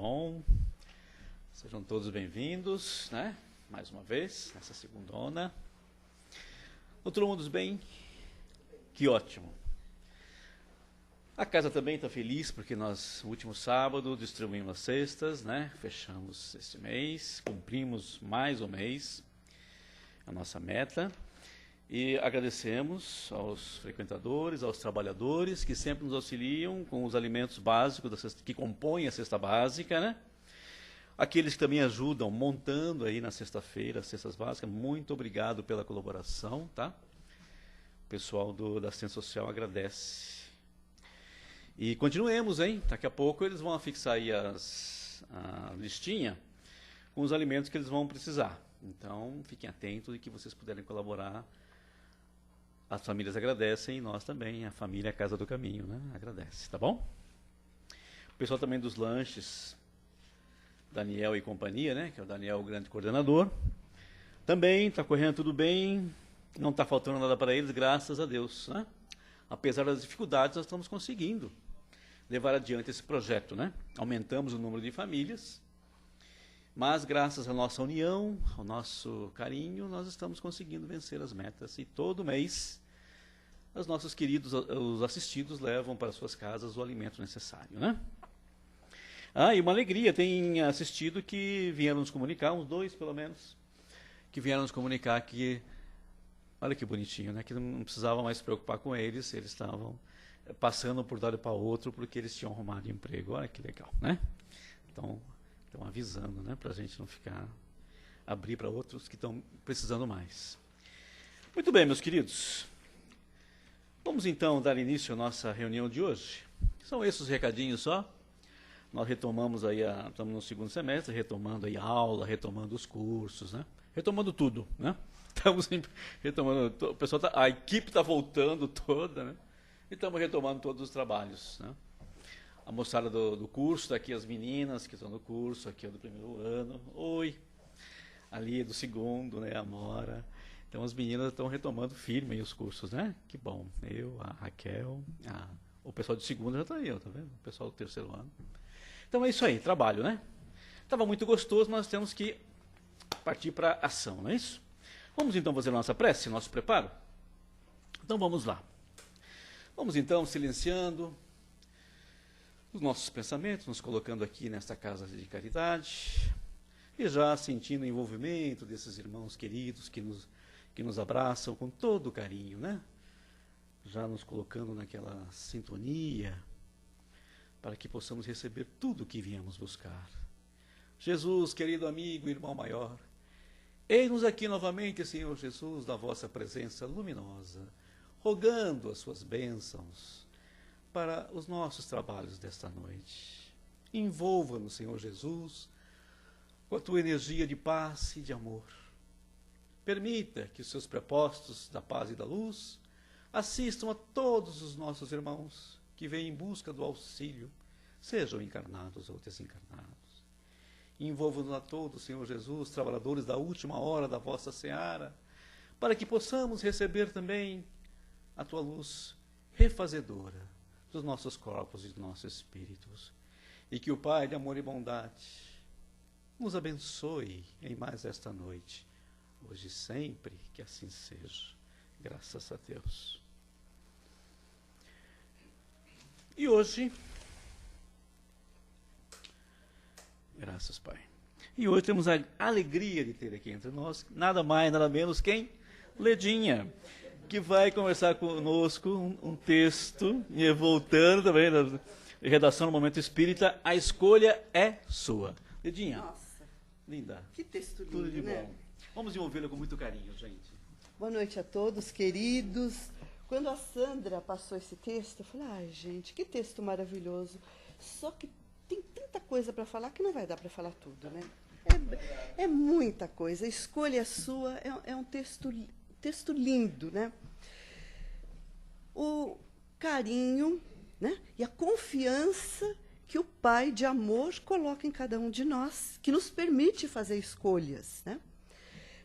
bom? Sejam todos bem-vindos, né? Mais uma vez, nessa segundona. Todo mundo bem? Que ótimo. A casa também está feliz, porque nós, no último sábado, distribuímos as cestas, né? Fechamos este mês, cumprimos mais um mês a nossa meta. E agradecemos aos frequentadores, aos trabalhadores que sempre nos auxiliam com os alimentos básicos que compõem a cesta básica, né? Aqueles que também ajudam montando aí na sexta-feira as cestas básicas, muito obrigado pela colaboração, tá? O pessoal da Assistência Social agradece. E continuemos, hein? Daqui a pouco eles vão afixar aí a listinha com os alimentos que eles vão precisar. Então, fiquem atentos e que vocês puderem colaborar. As famílias agradecem e nós também, a família a Casa do Caminho, né? Agradece, tá bom? O pessoal também dos lanches, Daniel e companhia, né? Que é o Daniel, o grande coordenador. Também está correndo tudo bem, não está faltando nada para eles, graças a Deus, né? Apesar das dificuldades, nós estamos conseguindo levar adiante esse projeto, né? Aumentamos o número de famílias, mas graças à nossa união, ao nosso carinho, nós estamos conseguindo vencer as metas. E todo mês, os nossos queridos, os assistidos, levam para suas casas o alimento necessário, né? E uma alegria, tem assistido que vieram nos comunicar, uns 2 pelo menos, que vieram nos comunicar que, olha que bonitinho, né? Que não precisava mais se preocupar com eles estavam passando por um lado para outro porque eles tinham arrumado emprego. Olha que legal, né? Então, estão avisando, né? Para a gente não abrir para outros que estão precisando mais. Muito bem, meus queridos. Vamos então dar início à nossa reunião de hoje. São esses os recadinhos só. Nós retomamos aí, estamos no segundo semestre, retomando aí a aula, retomando os cursos, né? Retomando tudo, né? Estamos retomando, o pessoal a equipe está voltando toda, né? E estamos retomando todos os trabalhos, né? A moçada do curso, está aqui as meninas que estão no curso, aqui é do primeiro ano. Oi! Ali é do segundo, né? A Mora. Então as meninas estão retomando firme aí os cursos, né? Que bom. Eu, a Raquel, o pessoal de segundo já está aí, ó, tá vendo? O pessoal do terceiro ano. Então é isso aí, trabalho, né? Estava muito gostoso, nós temos que partir para a ação, não é isso? Vamos então fazer a nossa prece, nosso preparo? Então vamos lá. Vamos então silenciando os nossos pensamentos, nos colocando aqui nesta casa de caridade e já sentindo o envolvimento desses irmãos queridos que nos abraçam com todo carinho, né? Já nos colocando naquela sintonia para que possamos receber tudo o que viemos buscar. Jesus, querido amigo, irmão maior, eis-nos aqui novamente, Senhor Jesus, na vossa presença luminosa, rogando as suas bênçãos para os nossos trabalhos desta noite. Envolva-nos, Senhor Jesus, com a tua energia de paz e de amor. Permita que os seus prepostos da paz e da luz assistam a todos os nossos irmãos que vêm em busca do auxílio, sejam encarnados ou desencarnados. Envolva-nos a todos, Senhor Jesus, trabalhadores da última hora da vossa seara, para que possamos receber também a tua luz refazedora dos nossos corpos e dos nossos espíritos. E que o Pai de amor e bondade nos abençoe em mais esta noite, hoje e sempre, que assim seja. Graças a Deus. E hoje, graças, Pai. E hoje temos a alegria de ter aqui entre nós, nada mais, nada menos quem? Ledinha, que vai conversar conosco um texto, e voltando também, na redação no Momento Espírita, a escolha é sua. Ledinha. Nossa. Linda. Que texto lindo, Tudo de né? bom. Vamos envolvê-la com muito carinho, gente. Boa noite a todos, queridos. Quando a Sandra passou esse texto, eu falei, ai, gente, que texto maravilhoso. Só que tem tanta coisa para falar que não vai dar para falar tudo, né? É muita coisa. A escolha é sua, é um texto lindo, né? O carinho, né? E a confiança que o Pai de amor coloca em cada um de nós, que nos permite fazer escolhas, né?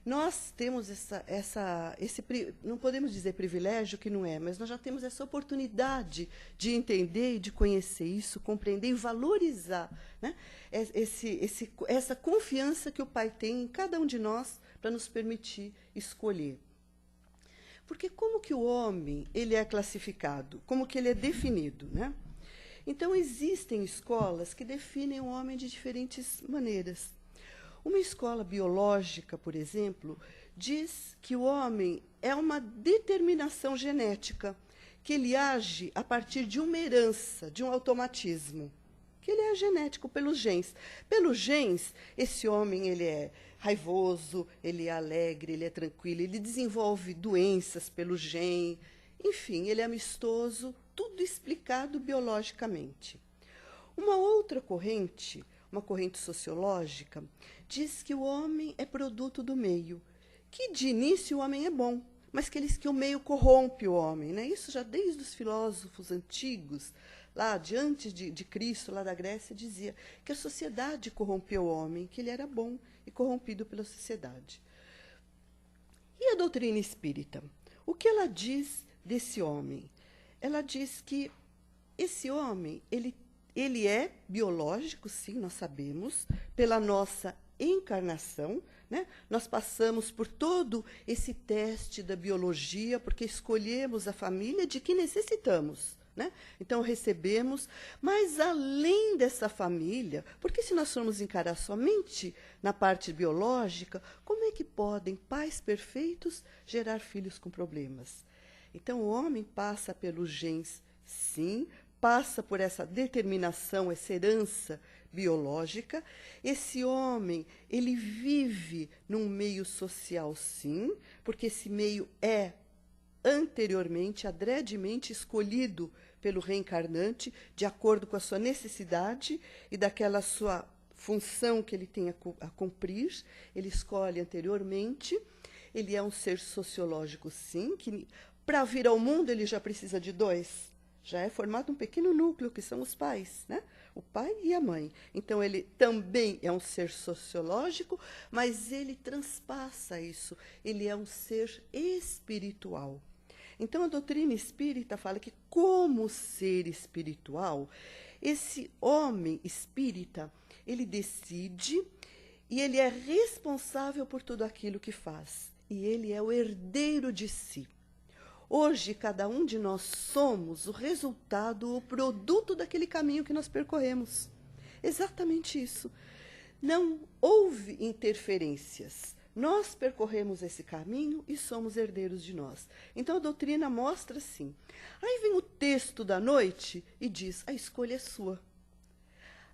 Nós temos não podemos dizer privilégio, que não é, mas nós já temos essa oportunidade de entender e de conhecer isso, compreender e valorizar, né, essa confiança que o Pai tem em cada um de nós para nos permitir escolher. Porque como que o homem ele é classificado? Como que ele é definido, né? Então, existem escolas que definem o homem de diferentes maneiras. Uma escola biológica, por exemplo, diz que o homem é uma determinação genética, que ele age a partir de uma herança, de um automatismo, que ele é genético pelos genes. Pelos genes, esse homem ele é raivoso, ele é alegre, ele é tranquilo, ele desenvolve doenças pelo gene, enfim, ele é amistoso, tudo explicado biologicamente. Uma outra corrente, uma corrente sociológica, diz que o homem é produto do meio, que de início o homem é bom, mas que o meio corrompe o homem, né? Isso já desde os filósofos antigos, lá antes de Cristo, lá da Grécia, dizia que a sociedade corrompeu o homem, que ele era bom e corrompido pela sociedade. E a doutrina espírita? O que ela diz desse homem? Ela diz que esse homem, ele é biológico, sim, nós sabemos, pela nossa encarnação, né? Nós passamos por todo esse teste da biologia, porque escolhemos a família de que necessitamos, né? Então, recebemos, mas além dessa família, porque se nós formos encarar somente na parte biológica, como é que podem pais perfeitos gerar filhos com problemas? Então, o homem passa pelos genes, sim, passa por essa determinação, essa herança biológica. Esse homem, ele vive num meio social, sim, porque esse meio é anteriormente, adredemente escolhido pelo reencarnante, de acordo com a sua necessidade e daquela sua função que ele tem a cumprir. Ele escolhe anteriormente. Ele é um ser sociológico, sim, que para vir ao mundo ele já precisa de dois. Já é formado um pequeno núcleo, que são os pais, né? O pai e a mãe. Então, ele também é um ser sociológico, mas ele transpassa isso. Ele é um ser espiritual. Então, a doutrina espírita fala que, como ser espiritual, esse homem espírita, ele decide e ele é responsável por tudo aquilo que faz. E ele é o herdeiro de si. Hoje, cada um de nós somos o resultado, o produto daquele caminho que nós percorremos. Exatamente isso. Não houve interferências. Nós percorremos esse caminho e somos herdeiros de nós. Então, a doutrina mostra assim. Aí vem o texto da noite e diz, a escolha é sua.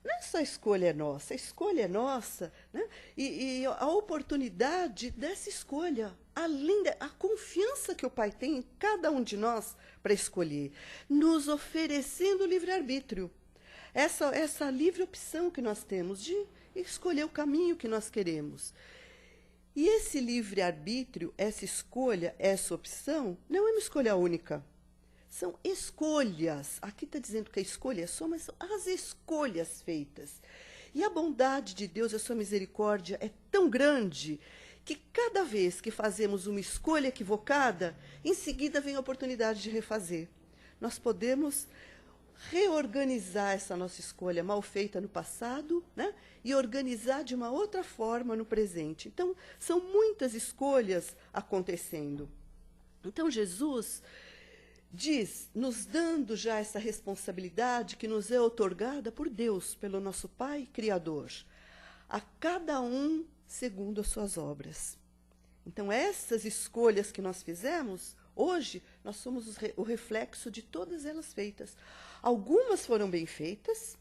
Não é só a escolha é nossa, a escolha é nossa, né? E a oportunidade dessa escolha, além da confiança que o Pai tem em cada um de nós para escolher, nos oferecendo o livre-arbítrio. Essa livre opção que nós temos de escolher o caminho que nós queremos. E esse livre-arbítrio, essa escolha, essa opção, não é uma escolha única. São escolhas. Aqui está dizendo que a escolha é só, mas são as escolhas feitas. E a bondade de Deus, a sua misericórdia é tão grande que cada vez que fazemos uma escolha equivocada, em seguida vem a oportunidade de refazer. Nós podemos reorganizar essa nossa escolha mal feita no passado, né? E organizar de uma outra forma no presente. Então, são muitas escolhas acontecendo. Então, Jesus diz, nos dando já essa responsabilidade que nos é outorgada por Deus, pelo nosso Pai Criador, a cada um segundo as suas obras. Então, essas escolhas que nós fizemos, hoje, nós somos o reflexo de todas elas feitas. Algumas foram bem feitas,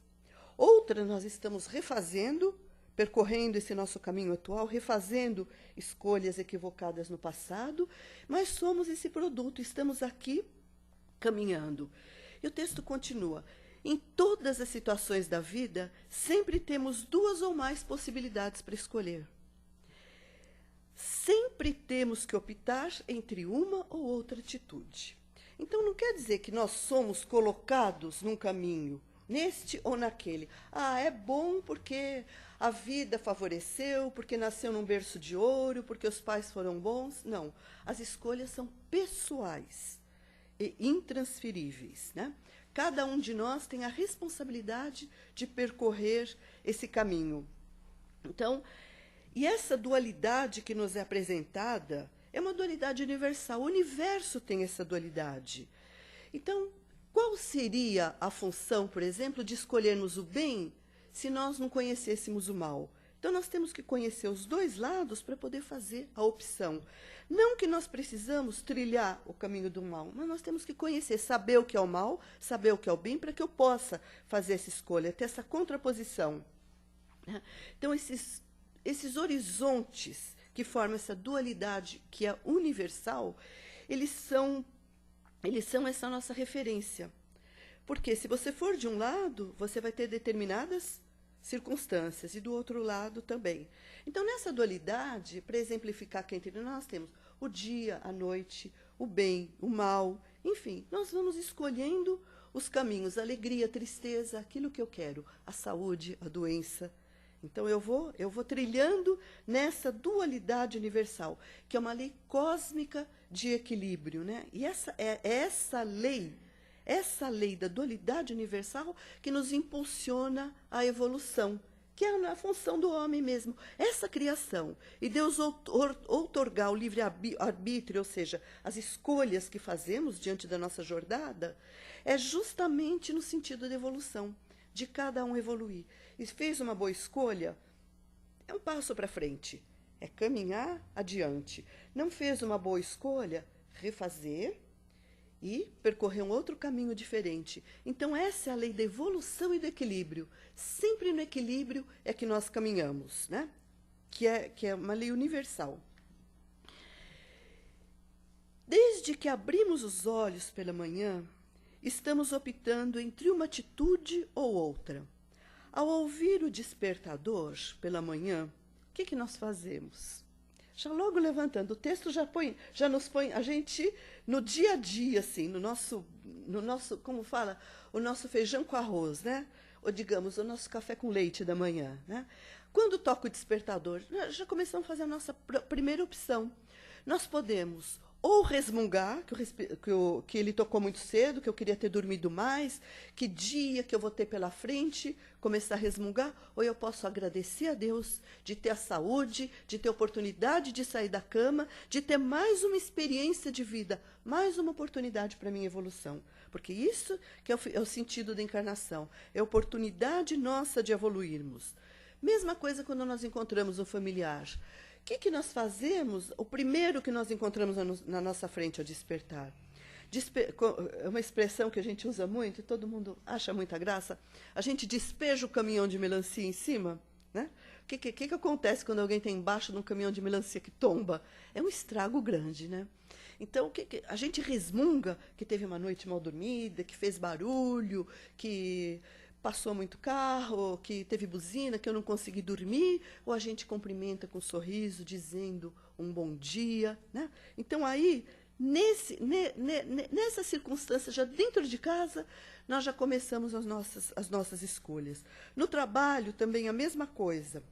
outras nós estamos refazendo, percorrendo esse nosso caminho atual, refazendo escolhas equivocadas no passado, mas somos esse produto, estamos aqui caminhando. E o texto continua. Em todas as situações da vida, sempre temos duas ou mais possibilidades para escolher. Sempre temos que optar entre uma ou outra atitude. Então, não quer dizer que nós somos colocados num caminho, neste ou naquele. Ah, é bom porque a vida favoreceu, porque nasceu num berço de ouro, porque os pais foram bons. Não, as escolhas são pessoais e intransferíveis, né? Cada um de nós tem a responsabilidade de percorrer esse caminho. Então, e essa dualidade que nos é apresentada é uma dualidade universal. O universo tem essa dualidade. Então, qual seria a função, por exemplo, de escolhermos o bem se nós não conhecêssemos o mal? Então, nós temos que conhecer os dois lados para poder fazer a opção. Não que nós precisamos trilhar o caminho do mal, mas nós temos que conhecer, saber o que é o mal, saber o que é o bem, para que eu possa fazer essa escolha, ter essa contraposição. Então, esses horizontes que formam essa dualidade que é universal, eles são essa nossa referência. Porque se você for de um lado, você vai ter determinadas circunstâncias, e do outro lado também. Então, nessa dualidade, para exemplificar que entre nós temos o dia, a noite, o bem, o mal, enfim, nós vamos escolhendo os caminhos, a alegria, a tristeza, aquilo que eu quero, a saúde, a doença. Então, eu vou trilhando nessa dualidade universal, que é uma lei cósmica de equilíbrio, né? E essa lei da dualidade universal que nos impulsiona à evolução, que é a função do homem mesmo, essa criação. E Deus outorgar o livre-arbítrio, ou seja, as escolhas que fazemos diante da nossa jornada, é justamente no sentido da evolução, de cada um evoluir. E fez uma boa escolha, é um passo para frente, é caminhar adiante. Não fez uma boa escolha, refazer e percorrer um outro caminho diferente. Então, essa é a lei da evolução e do equilíbrio. Sempre no equilíbrio é que nós caminhamos, né? Que é uma lei universal. Desde que abrimos os olhos pela manhã, estamos optando entre uma atitude ou outra. Ao ouvir o despertador pela manhã, o que nós fazemos? Já logo levantando, o texto já nos põe a gente no dia a dia, assim, no nosso, como fala, o nosso feijão com arroz, né? Ou digamos, o nosso café com leite da manhã, né? Quando toca o despertador, já começamos a fazer a nossa primeira opção. Nós podemos ou resmungar, que ele tocou muito cedo, que eu queria ter dormido mais, que dia que eu vou ter pela frente, começar a resmungar, ou eu posso agradecer a Deus de ter a saúde, de ter a oportunidade de sair da cama, de ter mais uma experiência de vida, mais uma oportunidade para a minha evolução. Porque isso que é o sentido da encarnação, é a oportunidade nossa de evoluirmos. Mesma coisa quando nós encontramos um familiar. O que nós fazemos? O primeiro que nós encontramos na nossa frente é o despertar. É uma expressão que a gente usa muito e todo mundo acha muita graça. A gente despeja o caminhão de melancia em cima, né? O que acontece quando alguém está embaixo de um caminhão de melancia que tomba? É um estrago grande, né? Então, a gente resmunga que teve uma noite mal dormida, que fez barulho, que passou muito carro, que teve buzina, que eu não consegui dormir, ou a gente cumprimenta com um sorriso, dizendo um bom dia, né? Então, aí, nessa circunstância, já dentro de casa, nós já começamos as nossas escolhas. No trabalho, também a mesma coisa.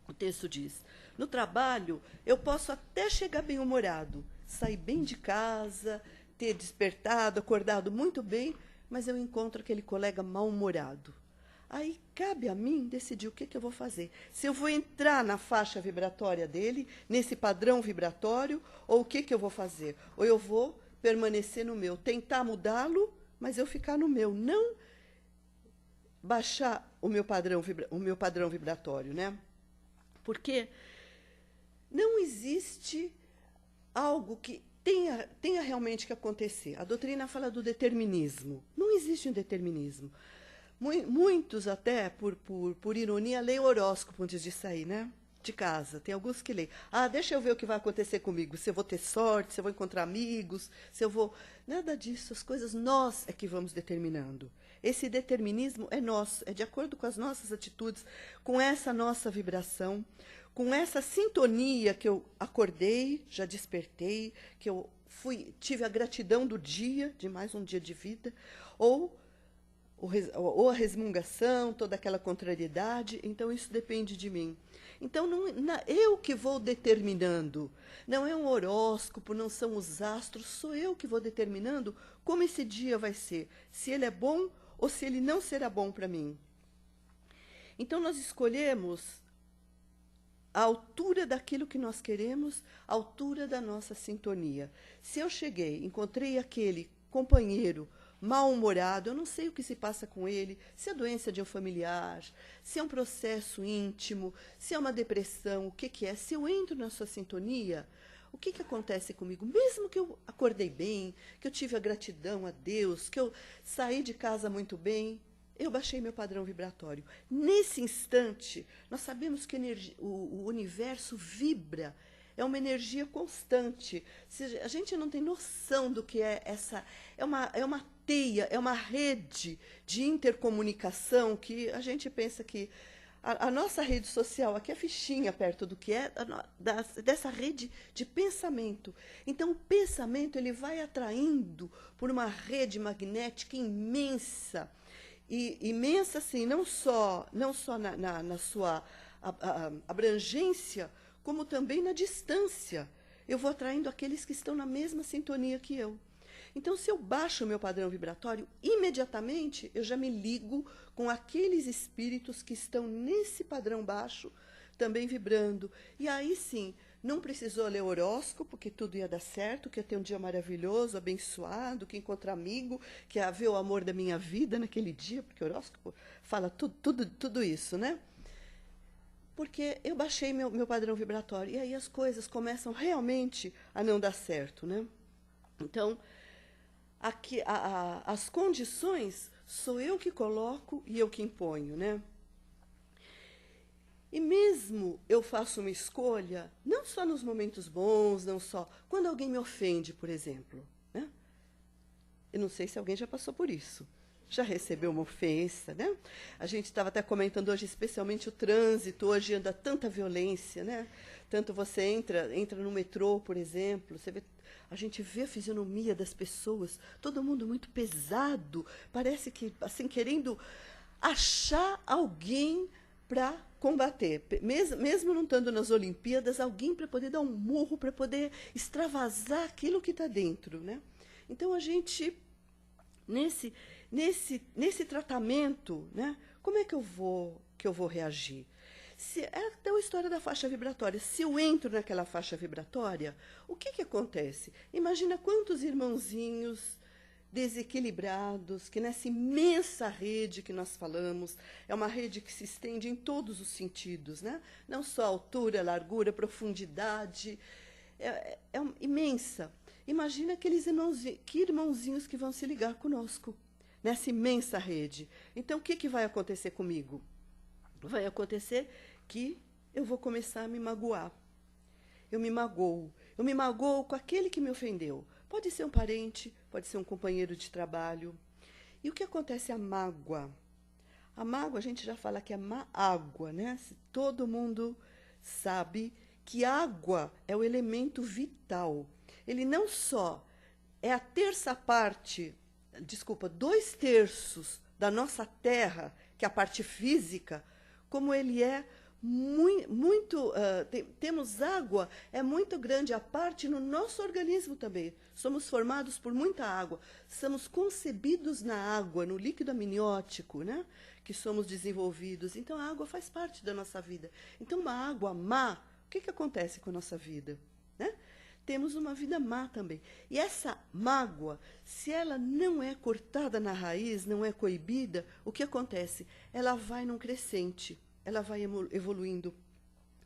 O texto diz, no trabalho, eu posso até chegar bem-humorado, sair bem de casa, ter despertado, acordado muito bem, mas eu encontro aquele colega mal-humorado. Aí cabe a mim decidir o que eu vou fazer. Se eu vou entrar na faixa vibratória dele, nesse padrão vibratório, ou o que eu vou fazer? Ou eu vou permanecer no meu, tentar mudá-lo, mas eu ficar no meu, não baixar o meu padrão vibratório, né? Porque não existe algo que tenha realmente que acontecer. A doutrina fala do determinismo. Não existe um determinismo. Muitos até, por ironia, leem o horóscopo antes de sair, né? De casa. Tem alguns que leem. Ah, deixa eu ver o que vai acontecer comigo. Se eu vou ter sorte, se eu vou encontrar amigos, se eu vou... Nada disso. As coisas nós é que vamos determinando. Esse determinismo é nosso. É de acordo com as nossas atitudes, com essa nossa vibração, com essa sintonia que eu acordei, já despertei, que eu tive a gratidão do dia, de mais um dia de vida, ou ou a resmungação, toda aquela contrariedade, então isso depende de mim. Então, eu que vou determinando, não é um horóscopo, não são os astros, sou eu que vou determinando como esse dia vai ser, se ele é bom ou se ele não será bom para mim. Então, nós escolhemos a altura daquilo que nós queremos, a altura da nossa sintonia. Se eu cheguei, encontrei aquele companheiro mal-humorado, eu não sei o que se passa com ele, se é doença de um familiar, se é um processo íntimo, se é uma depressão, o que que é. Se eu entro na sua sintonia, o que que acontece comigo? Mesmo que eu acordei bem, que eu tive a gratidão a Deus, que eu saí de casa muito bem, eu baixei meu padrão vibratório. Nesse instante, nós sabemos que o universo vibra, é uma energia constante. A gente não tem noção do que é essa. É uma teia, é uma rede de intercomunicação que a gente pensa que a nossa rede social, aqui é fichinha perto do que é dessa rede de pensamento. Então, o pensamento ele vai atraindo por uma rede magnética imensa. E imensa, assim, não só na sua abrangência, como também na distância. Eu vou atraindo aqueles que estão na mesma sintonia que eu. Então, se eu baixo o meu padrão vibratório, imediatamente eu já me ligo com aqueles espíritos que estão nesse padrão baixo, também vibrando. E aí sim, não precisou ler horóscopo, que tudo ia dar certo, que ia ter um dia maravilhoso, abençoado, que encontrar amigo, que ia ver o amor da minha vida naquele dia, porque o horóscopo fala tudo isso, né? Porque eu baixei meu padrão vibratório. E aí as coisas começam realmente a não dar certo, né? Então, aqui, as condições sou eu que coloco e eu que imponho, né? E mesmo eu faço uma escolha, não só nos momentos bons, não só... Quando alguém me ofende, por exemplo, né? Eu não sei se alguém já passou por isso. Já recebeu uma ofensa, né? A gente estava até comentando hoje, especialmente o trânsito, hoje anda tanta violência, né? Tanto você entra no metrô, por exemplo, a gente vê a fisionomia das pessoas, todo mundo muito pesado, parece que, assim, querendo achar alguém para combater. Mesmo não estando nas Olimpíadas, alguém para poder dar um murro, para poder extravasar aquilo que está dentro, né? Então, a gente, nesse tratamento, né, como é que eu vou reagir? É até a história da faixa vibratória. Se eu entro naquela faixa vibratória, o que acontece? Imagina quantos irmãozinhos desequilibrados, que nessa imensa rede que nós falamos, é uma rede que se estende em todos os sentidos, né? Não só altura, largura, profundidade, é imensa. Imagina aqueles irmãozinhos que vão se ligar conosco, nessa imensa rede. Então, o que vai acontecer comigo? Vai acontecer que eu vou começar a me magoar. Eu me magoo com aquele que me ofendeu. Pode ser um parente, pode ser um companheiro de trabalho. E o que acontece a mágoa? A mágoa, a gente já fala que é má água, né? Todo mundo sabe que água é o elemento vital. Ele não só é a terça parte, 2/3 da nossa terra, que é a parte física, como ele é temos água, é muito grande a parte no nosso organismo também. Somos formados por muita água. Somos concebidos na água, no líquido amniótico, né? Que somos desenvolvidos. Então, a água faz parte da nossa vida. Então, uma água má, o que acontece com a nossa vida? Né? Temos uma vida má também. E essa mágoa, se ela não é cortada na raiz, não é coibida, o que acontece? Ela vai num crescente. Ela vai evoluindo.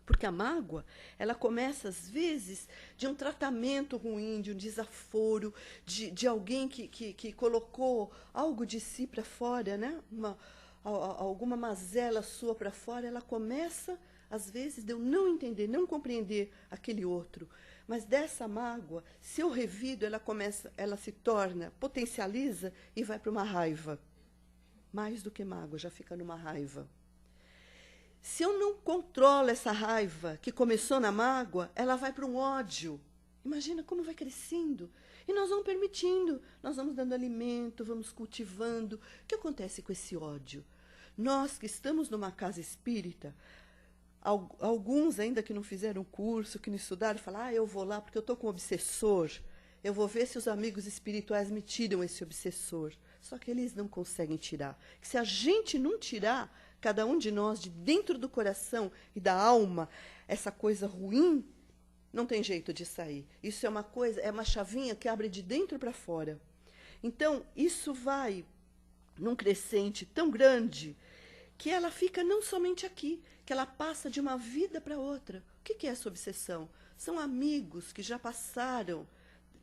Porque a mágoa, ela começa, às vezes, de um tratamento ruim, de um desaforo, de alguém que colocou algo de si para fora, né? Alguma mazela sua para fora, ela começa, às vezes, de eu não entender, não compreender aquele outro. Mas dessa mágoa, se eu revido, ela se torna, potencializa e vai para uma raiva. Mais do que mágoa, já fica numa raiva. Se eu não controlo essa raiva que começou na mágoa, ela vai para um ódio. Imagina como vai crescendo. E nós vamos permitindo, nós vamos dando alimento, vamos cultivando. O que acontece com esse ódio? Nós que estamos numa casa espírita, alguns ainda que não fizeram curso, que não estudaram, falam, eu vou lá porque eu estou com um obsessor. Eu vou ver se os amigos espirituais me tiram esse obsessor. Só que eles não conseguem tirar. Se a gente não tirar, cada um de nós, de dentro do coração e da alma, essa coisa ruim, não tem jeito de sair. Isso é uma coisa, é uma chavinha que abre de dentro para fora. Então, isso vai num crescente tão grande que ela fica não somente aqui, que ela passa de uma vida para outra. O que é essa obsessão? São amigos que já passaram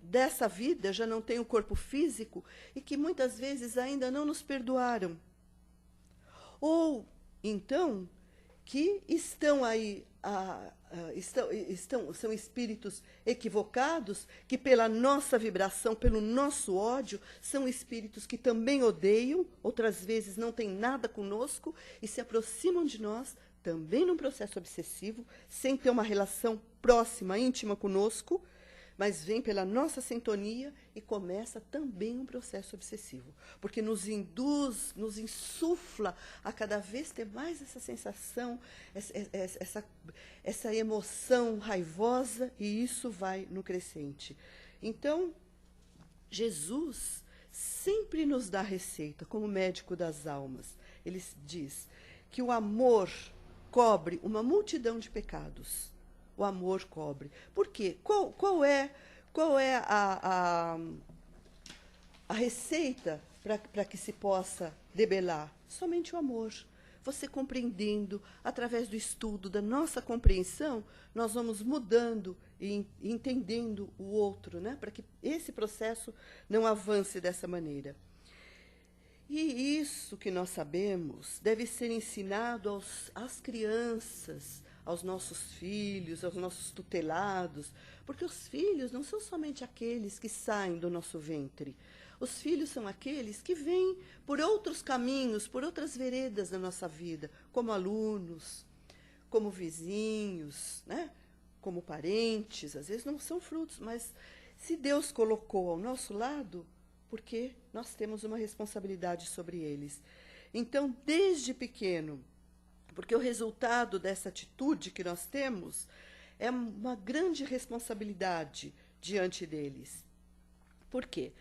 dessa vida, já não têm o corpo físico e que muitas vezes ainda não nos perdoaram. Ou, então, que estão aí, são espíritos equivocados, que pela nossa vibração, pelo nosso ódio, são espíritos que também odeiam, outras vezes não têm nada conosco e se aproximam de nós, também num processo obsessivo, sem ter uma relação próxima, íntima conosco, mas vem pela nossa sintonia e começa também um processo obsessivo, porque nos induz, nos insufla a cada vez ter mais essa sensação, essa emoção raivosa, e isso vai no crescente. Então, Jesus sempre nos dá a receita, como médico das almas. Ele diz que o amor cobre uma multidão de pecados. O amor cobre. Por quê? Qual é a receita para que se possa debelar? Somente o amor. Você compreendendo, através do estudo, da nossa compreensão, nós vamos mudando e entendendo o outro, né? Para que esse processo não avance dessa maneira. E isso que nós sabemos deve ser ensinado às crianças, aos nossos filhos, aos nossos tutelados, porque os filhos não são somente aqueles que saem do nosso ventre. Os filhos são aqueles que vêm por outros caminhos, por outras veredas da nossa vida, como alunos, como vizinhos, né? Como parentes, às vezes não são frutos, mas se Deus colocou ao nosso lado, porque nós temos uma responsabilidade sobre eles. Então, desde pequeno, porque o resultado dessa atitude que nós temos é uma grande responsabilidade diante deles. Por quê?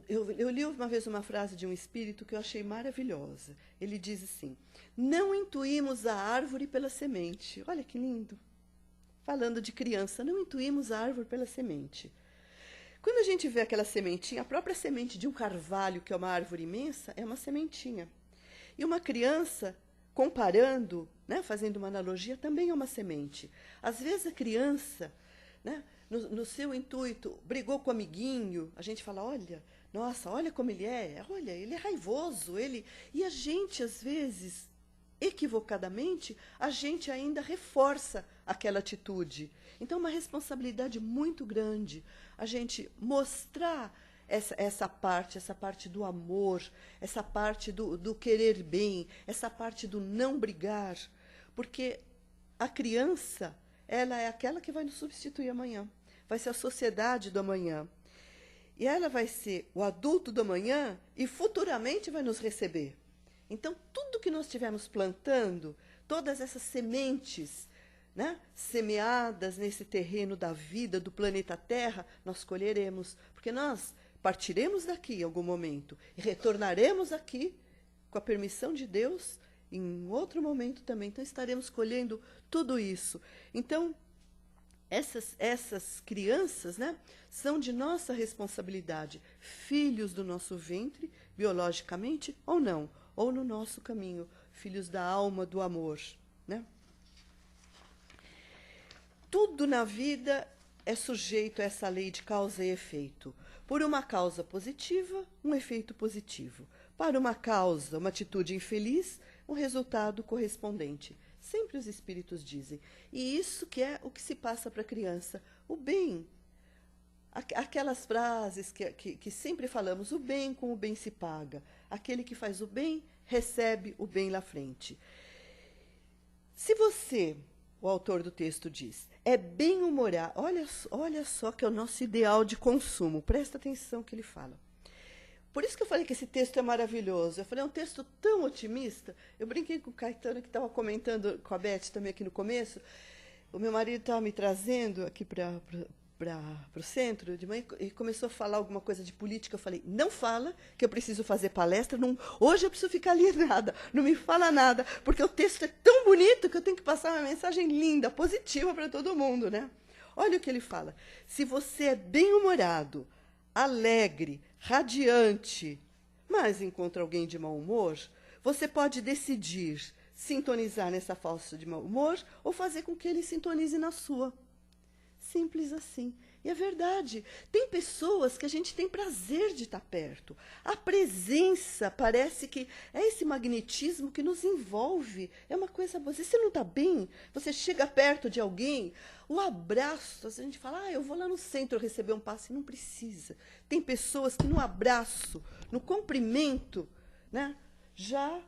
Eu li uma vez uma frase de um espírito que eu achei maravilhosa. Ele diz assim, não intuímos a árvore pela semente. Olha que lindo. Falando de criança, não intuímos a árvore pela semente. Quando a gente vê aquela sementinha, a própria semente de um carvalho, que é uma árvore imensa, é uma sementinha. E uma criança, comparando, né, fazendo uma analogia, também é uma semente. Às vezes a criança, né, no seu intuito, brigou com o amiguinho, a gente fala, olha, nossa, olha como ele é raivoso, E a gente, às vezes, equivocadamente, a gente ainda reforça aquela atitude. Então, é uma responsabilidade muito grande a gente mostrar essa parte do amor, essa parte do querer bem, essa parte do não brigar, porque a criança, ela é aquela que vai nos substituir amanhã, vai ser a sociedade do amanhã, e ela vai ser o adulto do amanhã e futuramente vai nos receber. Então, tudo que nós estivermos plantando, todas essas sementes, né, semeadas nesse terreno da vida, do planeta Terra, nós colheremos, porque nós partiremos daqui em algum momento e retornaremos aqui, com a permissão de Deus, em outro momento também. Então, estaremos colhendo tudo isso. Então, essas crianças, né, são de nossa responsabilidade, filhos do nosso ventre, biologicamente ou não, ou no nosso caminho, filhos da alma, do amor, né? Tudo na vida é sujeito a essa lei de causa e efeito. Por uma causa positiva, um efeito positivo. Para uma causa, uma atitude infeliz, um resultado correspondente. Sempre os espíritos dizem. E isso que é o que se passa para a criança. O bem, aquelas frases que sempre falamos, o bem com o bem se paga. Aquele que faz o bem, recebe o bem lá frente. Se você o autor do texto diz, é bem-humorado. Olha só que é o nosso ideal de consumo. Presta atenção que ele fala. Por isso que eu falei que esse texto é maravilhoso. Eu falei, é um texto tão otimista. Eu brinquei com o Caetano, que estava comentando com a Beth também aqui no começo. O meu marido estava me trazendo aqui para o centro de manhã e começou a falar alguma coisa de política. Eu falei, não fala, que eu preciso fazer palestra. Não, hoje eu preciso ficar alienada. Não me fala nada, porque o texto é tão bonito que eu tenho que passar uma mensagem linda, positiva para todo mundo, né? Olha o que ele fala. Se você é bem-humorado, alegre, radiante, mas encontra alguém de mau humor, você pode decidir sintonizar nessa falsa de mau humor ou fazer com que ele sintonize na sua. Simples assim. E é verdade. Tem pessoas que a gente tem prazer de estar perto. A presença parece que é esse magnetismo que nos envolve. É uma coisa boa. Se você não está bem, você chega perto de alguém, o abraço, a gente fala, eu vou lá no centro receber um passe. Não precisa. Tem pessoas que no abraço, no cumprimento, né, já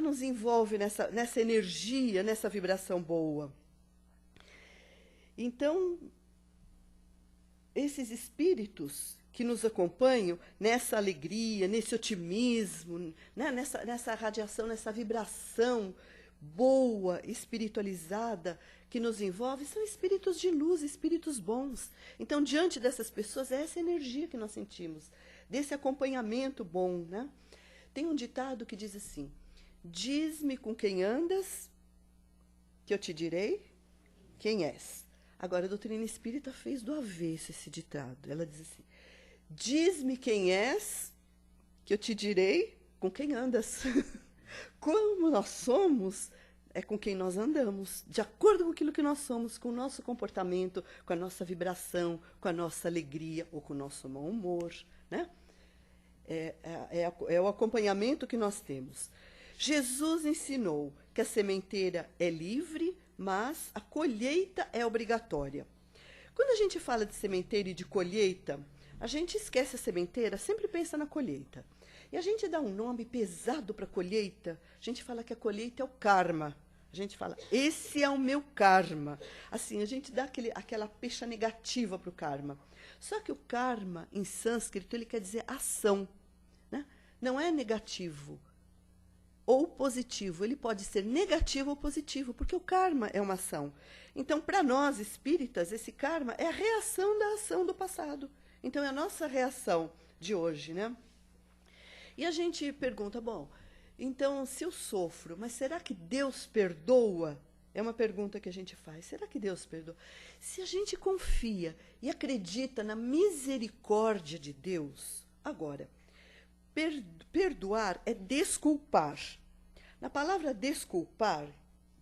nos envolve nessa energia, nessa vibração boa. Então, esses espíritos que nos acompanham nessa alegria, nesse otimismo, né, nessa radiação, nessa vibração boa, espiritualizada, que nos envolve, são espíritos de luz, espíritos bons. Então, diante dessas pessoas, é essa energia que nós sentimos, desse acompanhamento bom, né? Tem um ditado que diz assim, diz-me com quem andas, que eu te direi quem és. Agora, a doutrina espírita fez do avesso esse ditado. Ela diz assim, diz-me quem és, que eu te direi com quem andas. Como nós somos, é com quem nós andamos. De acordo com aquilo que nós somos, com o nosso comportamento, com a nossa vibração, com a nossa alegria ou com o nosso mau humor, né? É o acompanhamento que nós temos. Jesus ensinou que a sementeira é livre, mas a colheita é obrigatória. Quando a gente fala de sementeira e de colheita, a gente esquece a sementeira, sempre pensa na colheita. E a gente dá um nome pesado para a colheita, a gente fala que a colheita é o karma. A gente fala, esse é o meu karma. Assim, a gente dá aquela pecha negativa para o karma. Só que o karma, em sânscrito, ele quer dizer ação, né? Não é negativo ou positivo. Ele pode ser negativo ou positivo, porque o karma é uma ação. Então, para nós espíritas, esse karma é a reação da ação do passado. Então, é a nossa reação de hoje, né? E a gente pergunta, bom, então, se eu sofro, mas será que Deus perdoa? É uma pergunta que a gente faz. Será que Deus perdoa? Se a gente confia e acredita na misericórdia de Deus, agora, perdoar é desculpar. Na palavra desculpar,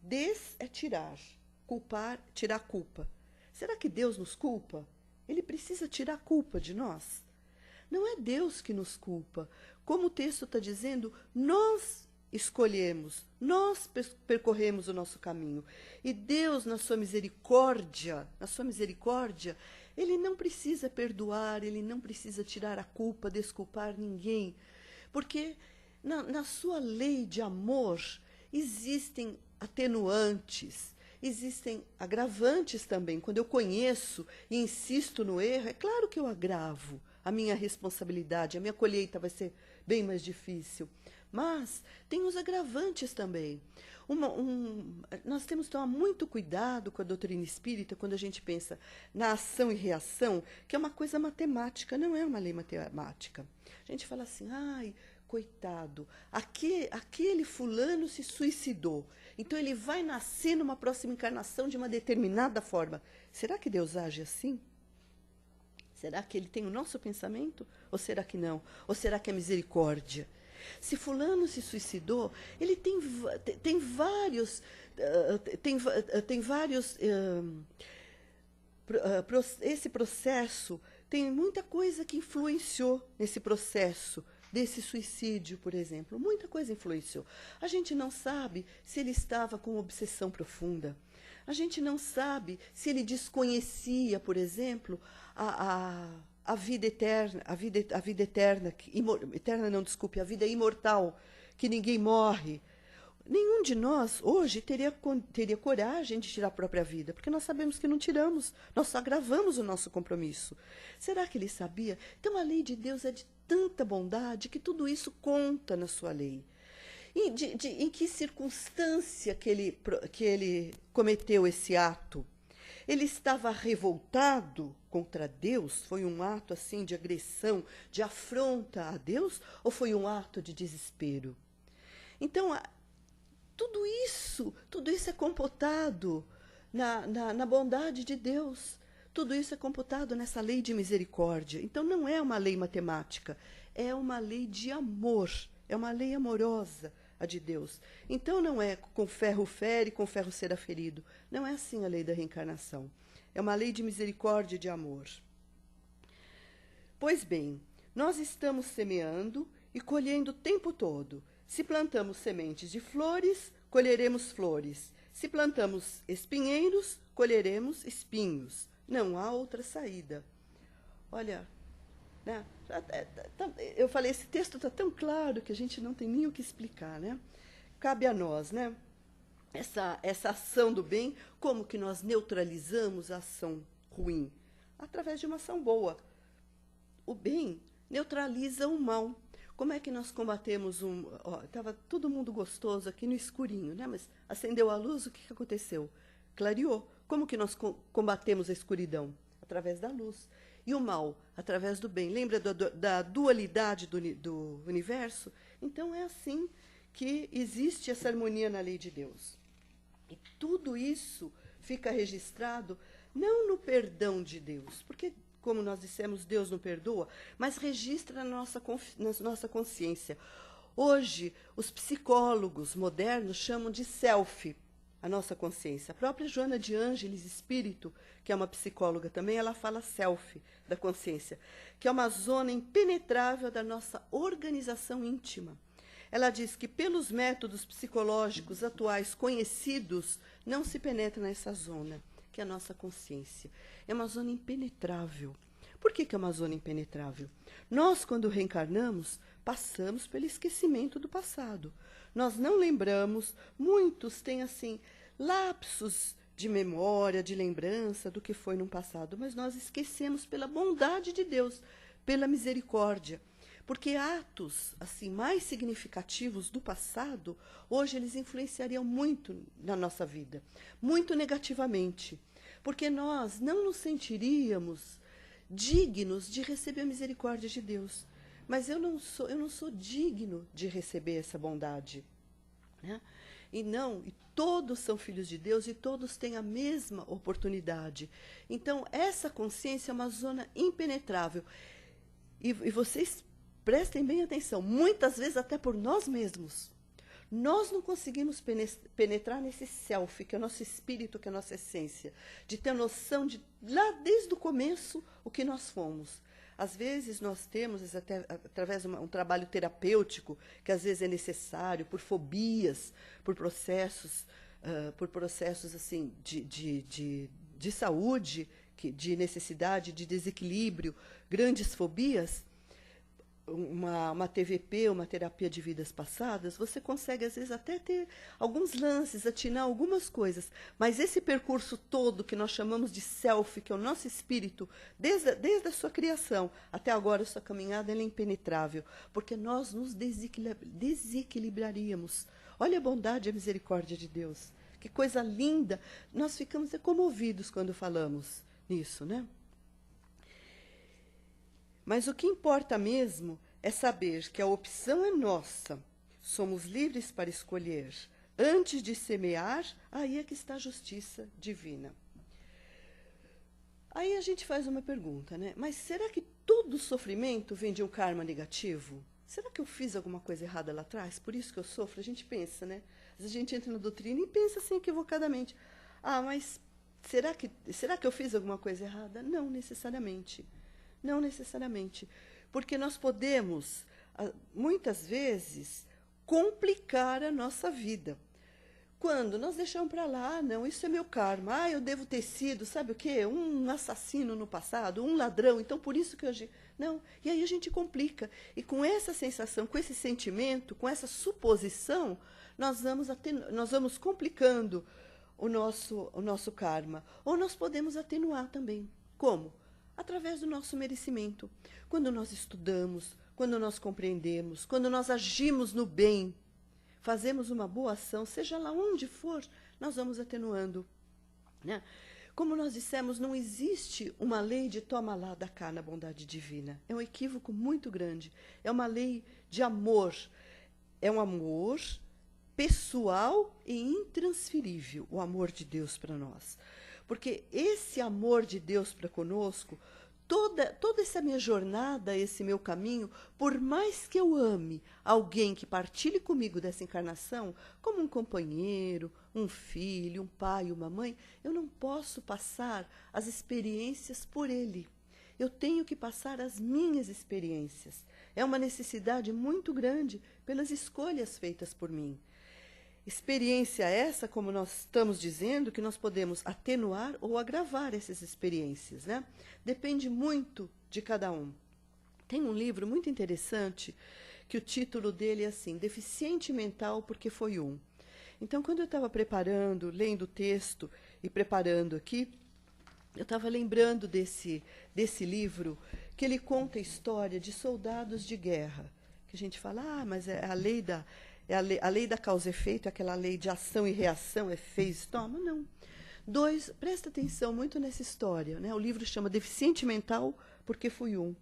des é tirar, culpar, tirar a culpa. Será que Deus nos culpa? Ele precisa tirar a culpa de nós? Não é Deus que nos culpa. Como o texto está dizendo, nós escolhemos, nós percorremos o nosso caminho. E Deus, na sua misericórdia, Ele não precisa perdoar, Ele não precisa tirar a culpa, desculpar ninguém. Porque na sua lei de amor existem atenuantes, existem agravantes também. Quando eu conheço e insisto no erro, é claro que eu agravo a minha responsabilidade, a minha colheita vai ser bem mais difícil. Mas tem os agravantes também. Nós temos que tomar muito cuidado com a doutrina espírita quando a gente pensa na ação e reação, que é uma coisa matemática, não é uma lei matemática. A gente fala assim, ai, coitado, aquele fulano se suicidou, então ele vai nascer numa próxima encarnação de uma determinada forma. Será que Deus age assim? Será que ele tem o nosso pensamento? Ou será que não? Ou será que é misericórdia? Se fulano se suicidou, ele tem vários esse processo, tem muita coisa que influenciou nesse processo desse suicídio, por exemplo. Muita coisa influenciou. A gente não sabe se ele estava com obsessão profunda. A gente não sabe se ele desconhecia, por exemplo, a vida eterna, a vida imortal, que ninguém morre. nenhum de nós hoje teria coragem de tirar a própria vida, porque nós sabemos que não tiramos, nós só agravamos o nosso compromisso. Será que ele sabia? Então a lei de Deus é de tanta bondade que tudo isso conta na sua lei. Em que circunstância que ele cometeu esse ato? Ele estava revoltado contra Deus? Foi um ato assim de agressão, de afronta a Deus? Ou foi um ato de desespero? Então, tudo isso é computado na bondade de Deus. Tudo isso é computado nessa lei de misericórdia. Então, não é uma lei matemática, é uma lei de amor, é uma lei amorosa, a de Deus. Então, não é com ferro fere, com ferro será ferido. Não é assim a lei da reencarnação. É uma lei de misericórdia e de amor. Pois bem, nós estamos semeando e colhendo o tempo todo. Se plantamos sementes de flores, colheremos flores. Se plantamos espinheiros, colheremos espinhos. Não há outra saída. Olha, né? Eu falei, esse texto está tão claro que a gente não tem nem o que explicar, né? Cabe a nós, né? Essa ação do bem, como que nós neutralizamos a ação ruim? Através de uma ação boa. O bem neutraliza o mal. Como é que nós combatemos estava todo mundo gostoso aqui no escurinho, né? Mas acendeu a luz, o que aconteceu? Clareou. Como que nós combatemos a escuridão? Através da luz. E o mal? Através do bem. Lembra da dualidade do universo? Então, é assim que existe essa harmonia na lei de Deus. E tudo isso fica registrado não no perdão de Deus, porque, como nós dissemos, Deus não perdoa, mas registra na nossa consciência. Hoje, os psicólogos modernos chamam de self a nossa consciência. A própria Joana de Ângeles, espírito, que é uma psicóloga também, ela fala self da consciência, que é uma zona impenetrável da nossa organização íntima. Ela diz que, pelos métodos psicológicos atuais conhecidos, não se penetra nessa zona, que é a nossa consciência. É uma zona impenetrável. Por que é uma zona impenetrável? Nós, quando reencarnamos, passamos pelo esquecimento do passado. Nós não lembramos, muitos têm, assim, lapsos de memória, de lembrança do que foi no passado, mas nós esquecemos pela bondade de Deus, pela misericórdia. Porque atos assim mais significativos do passado, hoje eles influenciariam muito na nossa vida, muito negativamente. Porque nós não nos sentiríamos dignos de receber a misericórdia de Deus. Mas eu não sou digno de receber essa bondade, né? E todos são filhos de Deus e todos têm a mesma oportunidade. Então, essa consciência é uma zona impenetrável. E vocês prestem bem atenção, muitas vezes até por nós mesmos. Nós não conseguimos penetrar nesse self, que é o nosso espírito, que é a nossa essência, de ter noção de, lá desde o começo, o que nós fomos. Às vezes nós temos, até através de um trabalho terapêutico, que às vezes é necessário, por fobias, por processos assim, de saúde, de necessidade, de desequilíbrio, grandes fobias, uma TVP, uma terapia de vidas passadas, você consegue, às vezes, até ter alguns lances, atinar algumas coisas. Mas esse percurso todo que nós chamamos de self, que é o nosso espírito, desde a sua criação até agora, a sua caminhada, ela é impenetrável, porque nós nos desequilibraríamos. Olha a bondade e a misericórdia de Deus. Que coisa linda! Nós ficamos comovidos quando falamos nisso, né? Mas o que importa mesmo é saber que a opção é nossa. Somos livres para escolher. Antes de semear, aí é que está a justiça divina. Aí a gente faz uma pergunta, né? Mas será que todo sofrimento vem de um karma negativo? Será que eu fiz alguma coisa errada lá atrás? Por isso que eu sofro? A gente pensa, né? Às vezes a gente entra na doutrina e pensa assim equivocadamente. Ah, mas será que eu fiz alguma coisa errada? Não necessariamente. Não necessariamente, porque nós podemos, muitas vezes, complicar a nossa vida. Quando nós deixamos para lá, não, isso é meu karma, eu devo ter sido, sabe o quê? Um assassino no passado, um ladrão, então por isso que eu... Não, e aí a gente complica. E com essa sensação, com esse sentimento, com essa suposição, nós vamos complicando o nosso karma. Ou nós podemos atenuar também. Como? Através do nosso merecimento. Quando nós estudamos, quando nós compreendemos, quando nós agimos no bem, fazemos uma boa ação, seja lá onde for, nós vamos atenuando, né? Como nós dissemos, não existe uma lei de toma lá da cá na bondade divina. É um equívoco muito grande. É uma lei de amor. É um amor pessoal e intransferível, o amor de Deus para nós. Porque esse amor de Deus para conosco, toda essa minha jornada, esse meu caminho, por mais que eu ame alguém que partilhe comigo dessa encarnação, como um companheiro, um filho, um pai, uma mãe, eu não posso passar as experiências por ele. Eu tenho que passar as minhas experiências. É uma necessidade muito grande pelas escolhas feitas por mim. Experiência essa, como nós estamos dizendo, que nós podemos atenuar ou agravar essas experiências, né? Depende muito de cada um. Tem um livro muito interessante, que o título dele é assim, Deficiente Mental porque foi um. Então, quando eu estava preparando, lendo o texto e preparando aqui, eu estava lembrando desse livro, que ele conta a história de soldados de guerra. Que a gente fala, mas é a lei da causa e efeito, aquela lei de ação e reação, é fez, toma, não. Presta atenção muito nessa história, né? O livro chama Deficiente Mental porque fui um.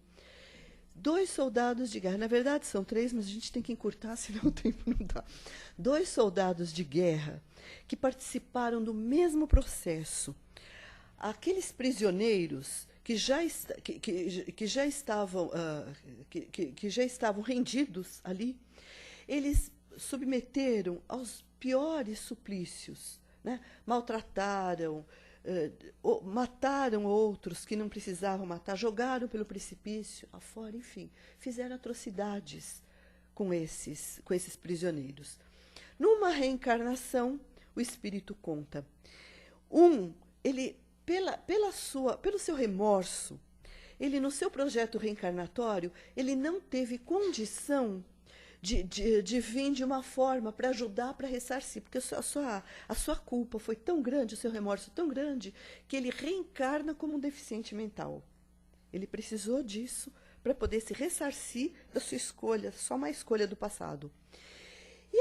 2 soldados de guerra, na verdade são 3, mas a gente tem que encurtar, senão o tempo não dá. 2 soldados de guerra que participaram do mesmo processo. Aqueles prisioneiros que já estavam rendidos ali, eles submeteram aos piores suplícios, né? Maltrataram, mataram outros que não precisavam matar, jogaram pelo precipício afora, enfim, fizeram atrocidades com esses prisioneiros. Numa reencarnação, o espírito conta. Ele, pelo seu remorso, ele no seu projeto reencarnatório, ele não teve condição de vir de uma forma para ajudar, para ressarcir, porque a sua culpa foi tão grande, o seu remorso tão grande, que ele reencarna como um deficiente mental. Ele precisou disso para poder se ressarcir da sua escolha, só uma escolha do passado. E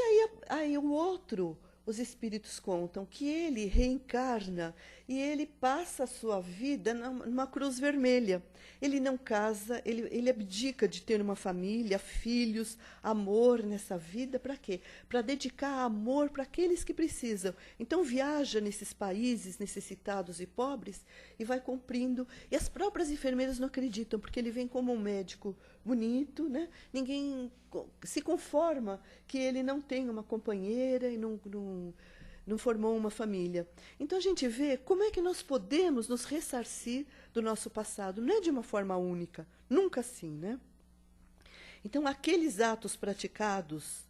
aí o outro, os espíritos contam que ele reencarna e ele passa a sua vida numa cruz vermelha. Ele não casa, ele abdica de ter uma família, filhos, amor nessa vida. Para quê? Para dedicar amor para aqueles que precisam. Então viaja nesses países necessitados e pobres e vai cumprindo. E as próprias enfermeiras não acreditam, porque ele vem como um médico bonito, né? Ninguém se conforma que ele não tem uma companheira e não formou uma família. Então a gente vê como é que nós podemos nos ressarcir do nosso passado. Não é de uma forma única, nunca assim, né? Então aqueles atos praticados,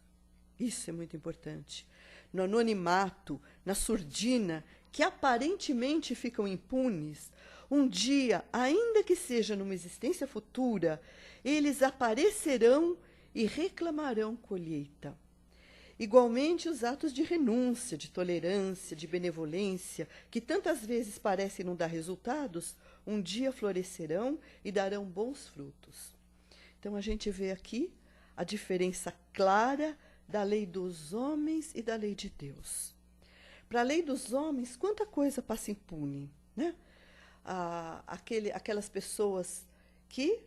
isso é muito importante, no anonimato, na surdina, que aparentemente ficam impunes, um dia, ainda que seja numa existência futura, eles aparecerão e reclamarão colheita. Igualmente, os atos de renúncia, de tolerância, de benevolência, que tantas vezes parecem não dar resultados, um dia florescerão e darão bons frutos. Então, a gente vê aqui a diferença clara da lei dos homens e da lei de Deus. Para a lei dos homens, quanta coisa passa impune, né? Aquelas pessoas que,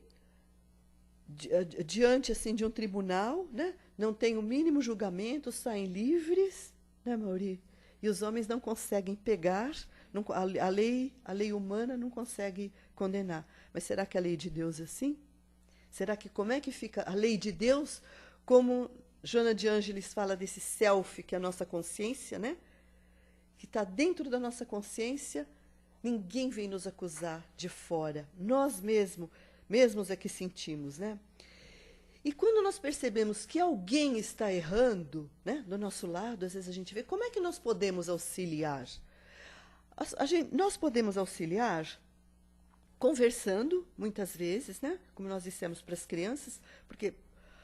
diante assim, de um tribunal, né, não têm o mínimo julgamento, saem livres, né, Mauri? E os homens não conseguem pegar, a lei humana não consegue condenar. Mas será que a lei de Deus é assim? Será que como é que fica a lei de Deus? Como Joana de Ângeles fala desse self, que é a nossa consciência, né? Que está dentro da nossa consciência, ninguém vem nos acusar de fora. Nós mesmos é que sentimos, né? E quando nós percebemos que alguém está errando, né, do nosso lado, às vezes a gente vê, como é que nós podemos auxiliar? Nós podemos auxiliar conversando, muitas vezes, né, como nós dissemos para as crianças, porque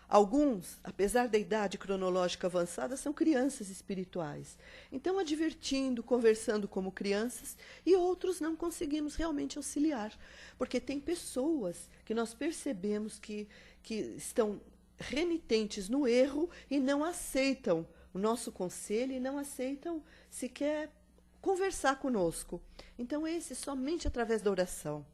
Alguns, apesar da idade cronológica avançada, são crianças espirituais. Então, advertindo, conversando como crianças, e outros não conseguimos realmente auxiliar. Porque tem pessoas que nós percebemos que estão renitentes no erro e não aceitam o nosso conselho e não aceitam sequer conversar conosco. Então, esse somente através da oração.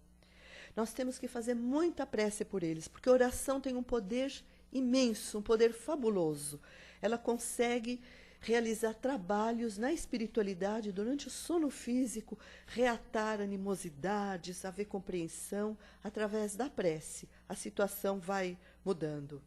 Nós temos que fazer muita prece por eles, porque a oração tem um poder imenso, um poder fabuloso. Ela consegue realizar trabalhos na espiritualidade durante o sono físico, reatar animosidades, haver compreensão através da prece. A situação vai mudando.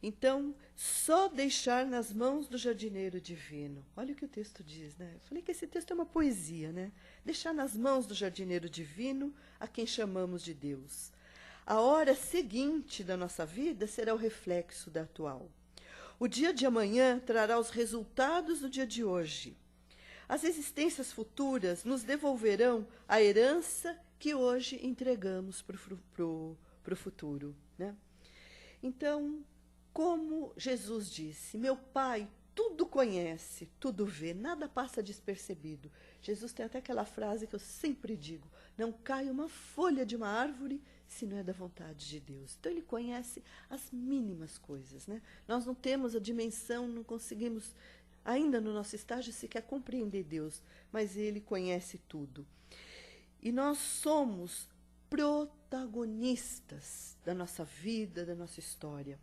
Então, só deixar nas mãos do jardineiro divino. Olha o que o texto diz, né? Eu falei que esse texto é uma poesia, né? Deixar nas mãos do jardineiro divino a quem chamamos de Deus. A hora seguinte da nossa vida será o reflexo da atual. O dia de amanhã trará os resultados do dia de hoje. As existências futuras nos devolverão a herança que hoje entregamos para o futuro, né? Então, como Jesus disse, meu Pai tudo conhece, tudo vê, nada passa despercebido. Jesus tem até aquela frase que eu sempre digo, não cai uma folha de uma árvore se não é da vontade de Deus. Então, ele conhece as mínimas coisas, né? Nós não temos a dimensão, não conseguimos, ainda no nosso estágio, sequer compreender Deus, mas ele conhece tudo. E nós somos protagonistas da nossa vida, da nossa história.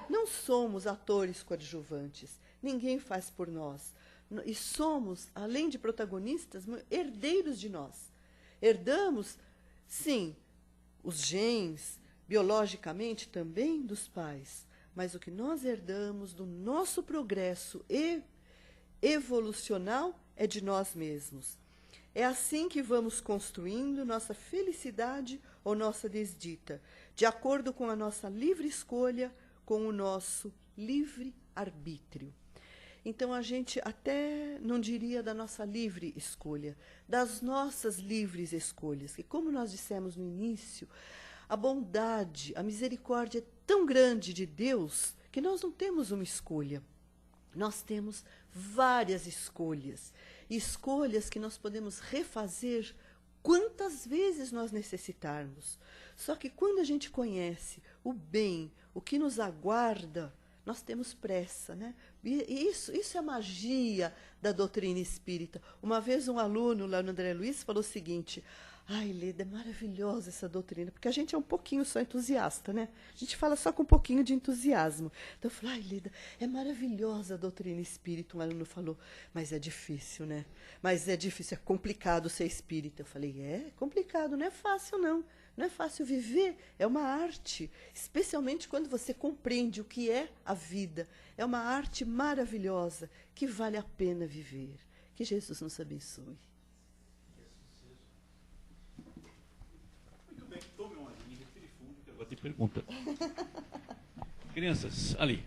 Não somos atores coadjuvantes, ninguém faz por nós. E somos, além de protagonistas, herdeiros de nós. Herdamos, sim, os genes, biologicamente também dos pais, mas o que nós herdamos do nosso progresso evolucional é de nós mesmos. É assim que vamos construindo nossa felicidade ou nossa desdita, de acordo com a nossa livre escolha, com o nosso livre arbítrio. Então, a gente até não diria da nossa livre escolha, das nossas livres escolhas, que, como nós dissemos no início, a bondade, a misericórdia é tão grande de Deus que nós não temos uma escolha. Nós temos várias escolhas, escolhas que nós podemos refazer quantas vezes nós necessitarmos. Só que quando a gente conhece o bem, o que nos aguarda, nós temos pressa, né? E isso é a magia da doutrina espírita. Uma vez um aluno lá no André Luiz falou o seguinte: ai, Leda, é maravilhosa essa doutrina, porque a gente é um pouquinho só entusiasta, né? A gente fala só com um pouquinho de entusiasmo. Então eu falei: ai, Leda, é maravilhosa a doutrina espírita. Um aluno falou: mas é difícil, né? Mas é difícil, é complicado ser espírita. Eu falei: é complicado, não é fácil, não. Não é fácil viver, é uma arte, especialmente quando você compreende o que é a vida. É uma arte maravilhosa que vale a pena viver. Que Jesus nos abençoe. Muito bem, tome uma linha, respire fundo, que agora tem pergunta. Crianças, ali.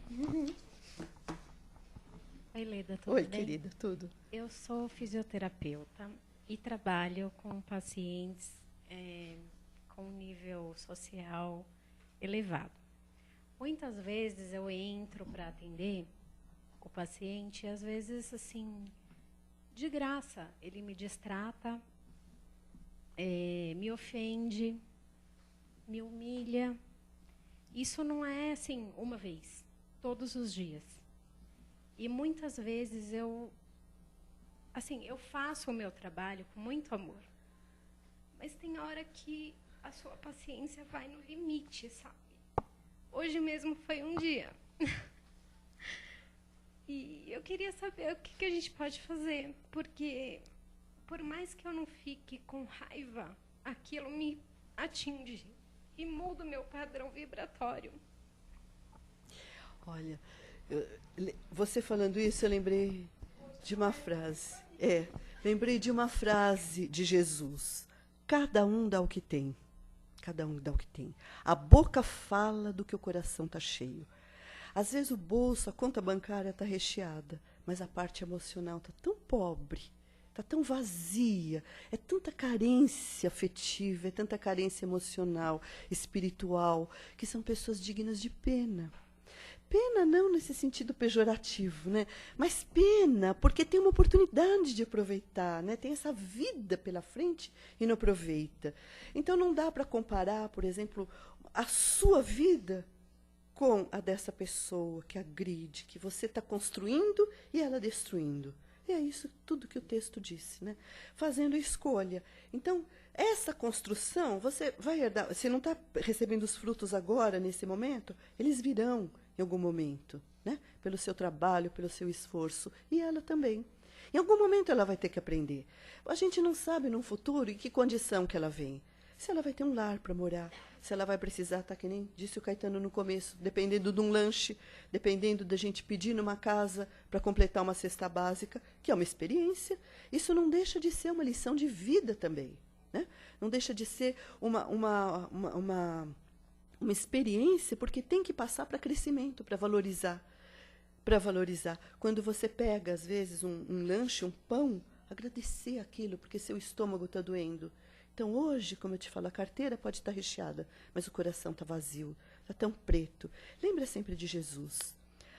Oi, Leda, tudo Oi, bem? querida, tudo. Eu sou fisioterapeuta e trabalho com pacientes com nível social elevado. Muitas vezes eu entro para atender o paciente e, às vezes, assim, de graça, ele me destrata, me ofende, me humilha. Isso não é, assim, uma vez, todos os dias. E muitas vezes eu faço o meu trabalho com muito amor. Mas tem hora que a sua paciência vai no limite, sabe? Hoje mesmo foi um dia. E eu queria saber o que a gente pode fazer, porque por mais que eu não fique com raiva, aquilo me atinge e muda o meu padrão vibratório. Olha, você falando isso, eu lembrei de uma frase. Lembrei de uma frase de Jesus. Cada um dá o que tem. Cada um dá o que tem. A boca fala do que o coração está cheio. Às vezes o bolso, a conta bancária está recheada, mas a parte emocional está tão pobre, está tão vazia, é tanta carência afetiva, é tanta carência emocional, espiritual, que são pessoas dignas de pena. Pena não nesse sentido pejorativo, né? Mas pena porque tem uma oportunidade de aproveitar, né? Tem essa vida pela frente e não aproveita. Então não dá para comparar, por exemplo, a sua vida com a dessa pessoa que agride, que você está construindo e ela destruindo. E é isso tudo que o texto disse, né? Fazendo escolha. Então, essa construção, você vai herdar. Você não está recebendo os frutos agora, nesse momento, eles virão em algum momento, né? Pelo seu trabalho, pelo seu esforço. E ela também. Em algum momento ela vai ter que aprender. A gente não sabe no futuro em que condição que ela vem. Se ela vai ter um lar para morar, se ela vai precisar, tá que nem disse o Caetano no começo, dependendo de um lanche, dependendo da gente pedir numa casa para completar uma cesta básica, que é uma experiência. Isso não deixa de ser uma lição de vida também, né? Não deixa de ser uma experiência, porque tem que passar para crescimento, para valorizar. Para valorizar. Quando você pega, às vezes, um lanche, um pão, agradecer aquilo, porque seu estômago está doendo. Então, hoje, como eu te falo, a carteira pode estar recheada, mas o coração está vazio, está tão preto. Lembra sempre de Jesus.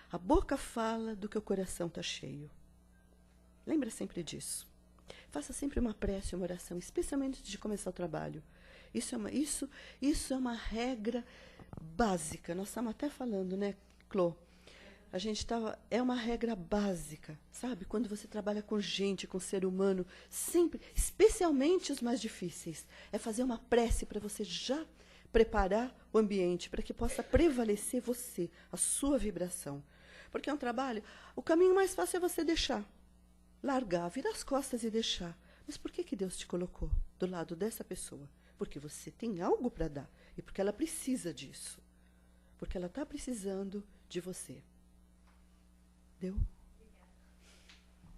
A boca fala do que o coração está cheio. Lembra sempre disso. Faça sempre uma prece, uma oração, especialmente antes de começar o trabalho. Isso é uma regra básica. Nós estamos até falando, né, Clô? É uma regra básica, sabe? Quando você trabalha com gente, com ser humano, sempre, especialmente os mais difíceis, é fazer uma prece para você já preparar o ambiente, para que possa prevalecer você, a sua vibração. Porque é um trabalho, o caminho mais fácil é você deixar, largar, virar as costas e deixar. Mas por que Deus te colocou do lado dessa pessoa? Porque você tem algo para dar e porque ela precisa disso. Porque ela está precisando de você. Deu?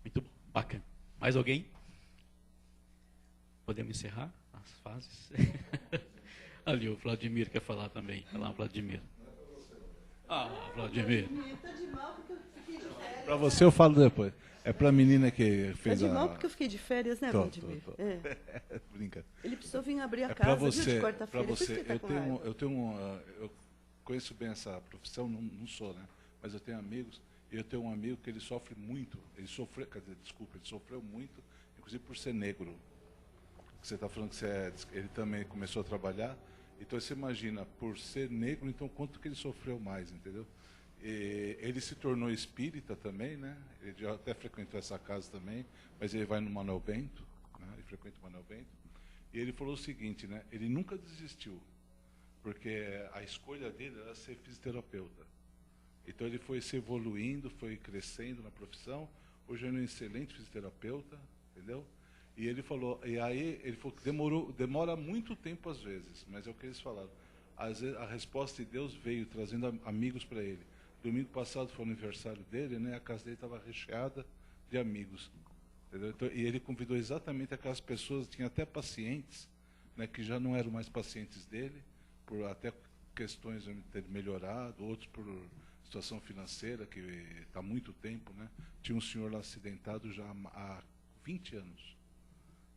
Muito bom, bacana. Mais alguém? Podemos encerrar as fases? Ali, o Vladimir quer falar também. Vai lá, Vladimir. Vladimir. Está de mal porque eu fiquei de férias. Para você eu falo depois. É para a menina que fez Está de mal porque eu fiquei de férias, né, Vladimir? Tô. É. Brinca. Ele precisou vir abrir a É casa, para você, viu, de quarta-feira. para Por isso que você. ele tá com raiva. Eu conheço bem essa profissão, não sou, né? Mas eu tenho amigos. E eu tenho um amigo que ele sofre muito. Ele sofreu muito, inclusive por ser negro. Você está falando que ele também começou a trabalhar. Então você imagina, por ser negro, então quanto que ele sofreu mais, entendeu? E ele se tornou espírita também, né? Ele já até frequentou essa casa também, mas ele vai no Manuel Bento, né? Ele frequenta o Manuel Bento. E ele falou o seguinte, né? Ele nunca desistiu, porque a escolha dele era ser fisioterapeuta. Então ele foi se evoluindo, foi crescendo na profissão. Hoje ele é um excelente fisioterapeuta, entendeu? E ele falou que demora muito tempo às vezes, mas é o que eles falaram. Às vezes a resposta de Deus veio trazendo amigos para ele. Domingo passado foi o aniversário dele, né? A casa dele estava recheada de amigos, entendeu? Então, e ele convidou exatamente aquelas pessoas, tinha até pacientes, né, que já não eram mais pacientes dele, por até questões de ter melhorado, outros por situação financeira, que está há muito tempo, né? Tinha um senhor lá acidentado já há 20 anos,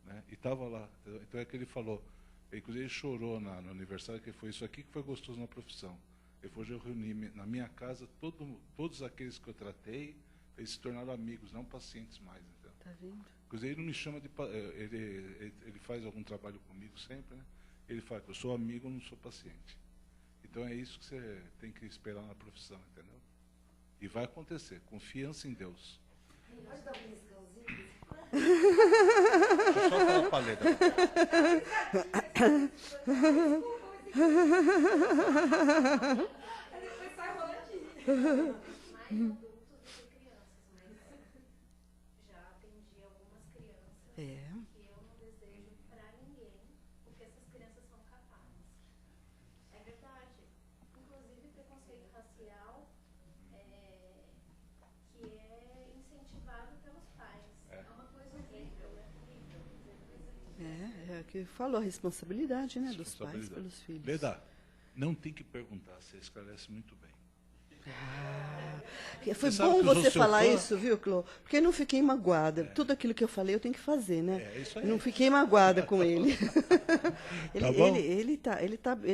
né? E estava lá. Então é que ele falou, inclusive ele chorou no aniversário, que foi isso aqui que foi gostoso na profissão. Ele falou, eu reuni na minha casa todos aqueles que eu tratei, eles se tornaram amigos, não pacientes mais. Então. Tá vendo? Inclusive ele não me chama de... Ele faz algum trabalho comigo sempre, né? Ele fala que eu sou amigo, eu não sou paciente. Então é isso que você tem que esperar na profissão, entendeu? E vai acontecer. Confiança em Deus. Pode dar um riscãozinho? Deixa eu só falar a paleta. Depois sai roladinho. Mais adultos do que crianças, mas já atendi algumas crianças que eu não desejo para ninguém, porque essas crianças são capazes. É verdade. Inclusive preconceito racial que é incentivado pelos pais. É uma coisa horrível, É que falou a responsabilidade, né, dos pais pelos filhos. Leda, não tem que perguntar, você esclarece muito bem. Foi Você sabe bom que eu sou você seu falar fã? isso, viu, Clô? Porque eu não fiquei magoada. Tudo aquilo que eu falei eu tenho que fazer, né? É isso aí. Eu não fiquei magoada com ele. Tá bom? Ele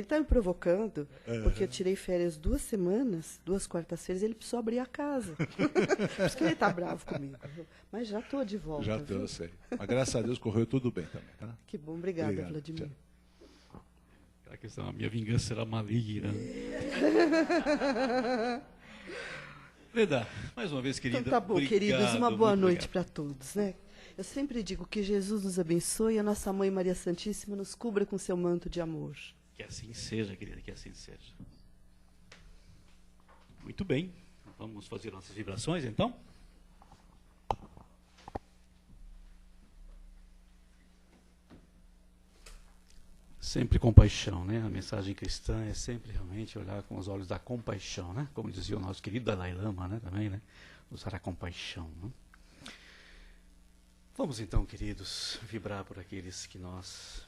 tá me provocando, porque eu tirei férias 2 semanas, 2 quartas-feiras, ele precisou abrir a casa. Por isso que ele tá bravo comigo. Mas já estou de volta. Já tô, viu? eu sei. Mas graças a Deus correu tudo bem também, tá? Que bom, obrigada, Obrigado, Vladimir. tchau. A questão, a minha vingança será maligna. Leda, mais uma vez, querida. Então tá bom, obrigado, queridos, uma boa muito noite obrigado. para todos, né? Eu sempre digo que Jesus nos abençoe e a nossa Mãe Maria Santíssima nos cubra com seu manto de amor. Que assim seja, querida, que assim seja. Muito bem, vamos fazer nossas vibrações, então? Sempre compaixão, né? A mensagem cristã é sempre realmente olhar com os olhos da compaixão, né? Como dizia o nosso querido Dalai Lama, né? Também, né? Usar a compaixão, né? Vamos então, queridos, vibrar por aqueles que nós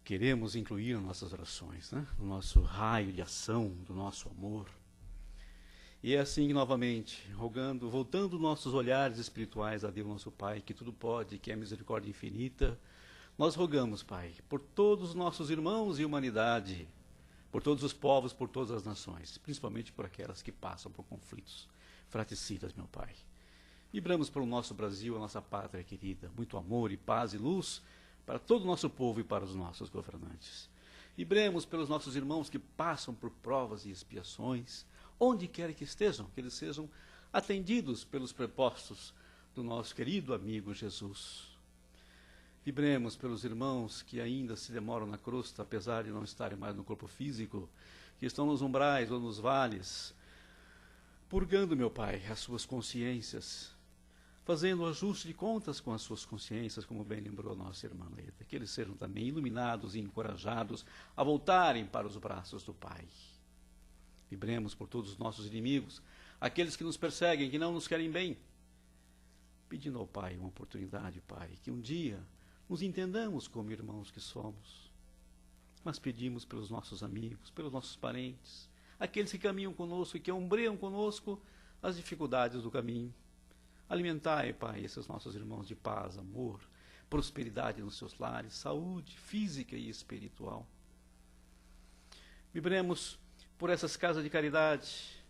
queremos incluir nas nossas orações, né? No nosso raio de ação, do nosso amor. E é assim, novamente, rogando, voltando nossos olhares espirituais a Deus nosso Pai, que tudo pode, que é misericórdia infinita, nós rogamos, Pai, por todos os nossos irmãos e humanidade, por todos os povos, por todas as nações, principalmente por aquelas que passam por conflitos fratricidas, meu Pai. Vibramos pelo nosso Brasil, a nossa pátria querida, muito amor e paz e luz para todo o nosso povo e para os nossos governantes. Vibremos pelos nossos irmãos que passam por provas e expiações, onde quer que estejam, que eles sejam atendidos pelos prepostos do nosso querido amigo Jesus. Vibremos pelos irmãos que ainda se demoram na crosta, apesar de não estarem mais no corpo físico, que estão nos umbrais ou nos vales, purgando, meu Pai, as suas consciências, fazendo o ajuste de contas com as suas consciências, como bem lembrou a nossa irmã Leda, que eles sejam também iluminados e encorajados a voltarem para os braços do Pai. Vibremos por todos os nossos inimigos, aqueles que nos perseguem, que não nos querem bem, pedindo ao Pai uma oportunidade, Pai, que um dia nos entendamos como irmãos que somos, mas pedimos pelos nossos amigos, pelos nossos parentes, aqueles que caminham conosco e que ombreiam conosco as dificuldades do caminho. Alimentai, Pai, esses nossos irmãos de paz, amor, prosperidade nos seus lares, saúde física e espiritual. Vibremos por essas casas de caridade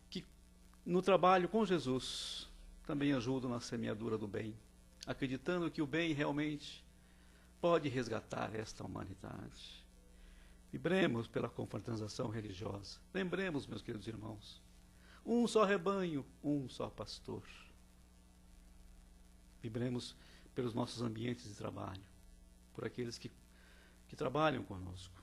que, no trabalho com Jesus, também ajudam na semeadura do bem, acreditando que o bem realmente pode resgatar esta humanidade. Vibremos pela confraternização religiosa. Lembremos, meus queridos irmãos, um só rebanho, um só pastor. Vibremos pelos nossos ambientes de trabalho, por aqueles que trabalham conosco.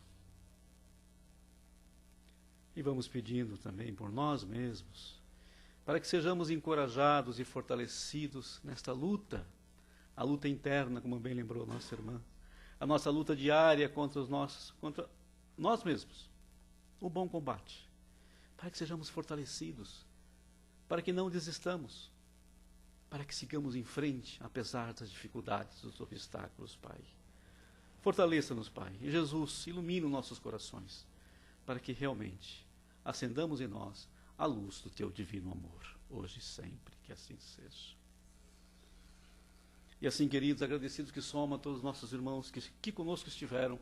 E vamos pedindo também por nós mesmos, para que sejamos encorajados e fortalecidos nesta luta, a luta interna, como bem lembrou nossa irmã, a nossa luta diária contra nós mesmos, o bom combate, para que sejamos fortalecidos, para que não desistamos, para que sigamos em frente, apesar das dificuldades, dos obstáculos, Pai. Fortaleça-nos, Pai, e Jesus, ilumine os nossos corações, para que realmente acendamos em nós a luz do Teu divino amor, hoje e sempre, que assim seja. E assim, queridos, agradecidos que somam a todos os nossos irmãos que conosco estiveram,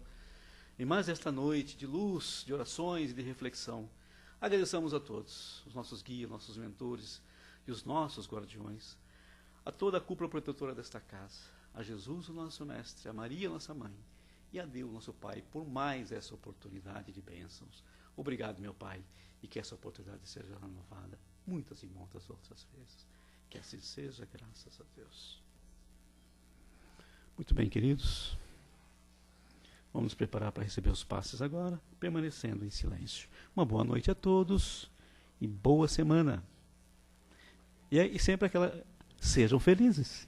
em mais esta noite de luz, de orações e de reflexão, agradeçamos a todos, os nossos guias, nossos mentores e os nossos guardiões, a toda a cúpula protetora desta casa, a Jesus, o nosso Mestre, a Maria, nossa Mãe, e a Deus, nosso Pai, por mais essa oportunidade de bênçãos. Obrigado, meu Pai, e que essa oportunidade seja renovada muitas e muitas outras vezes. Que assim seja, graças a Deus. Muito bem, queridos. Vamos nos preparar para receber os passes agora, permanecendo em silêncio. Uma boa noite a todos e boa semana. E sempre aquela... Sejam felizes.